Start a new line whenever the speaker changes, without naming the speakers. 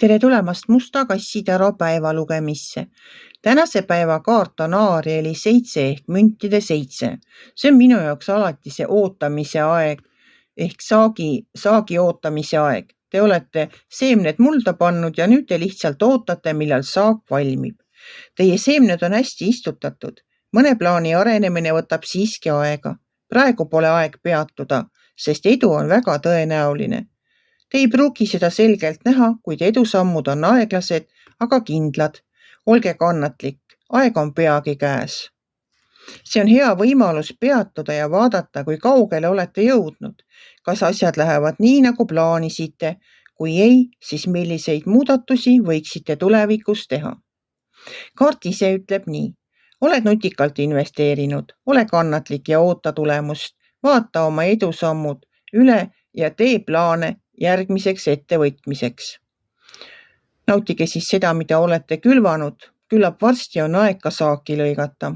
Tere tulemast Musta kassitaro päeva lugemisse. Tänase päeva kaart on Aarieli 7 ehk müntide 7. See on minu jaoks alati see ootamise aeg ehk saagi ootamise aeg. Te olete seemned mulda pannud ja nüüd te lihtsalt ootate, millal saak valmib. Teie seemned on hästi istutatud. Mõne plaani arenemine võtab siiski aega. Praegu pole aeg peatuda, sest edu on väga tõenäoline. Te ei pruugi seda selgelt näha, kuid edusammud on aeglased, aga kindlad. Olge kannatlik, aeg on peagi käes. See on hea võimalus peatuda ja vaadata, kui kaugele olete jõudnud. Kas asjad lähevad nii, nagu plaanisite? Kui ei, siis milliseid muudatusi võiksite tulevikus teha? Kaart ise ütleb nii. Oled nutikalt investeerinud, ole kannatlik ja oota tulemust. Vaata oma edusammud üle ja tee plaane järgmiseks ettevõtmiseks. Nautige siis seda, mida olete külvanud. Küllap varsti on aeg ka saaki lõigata.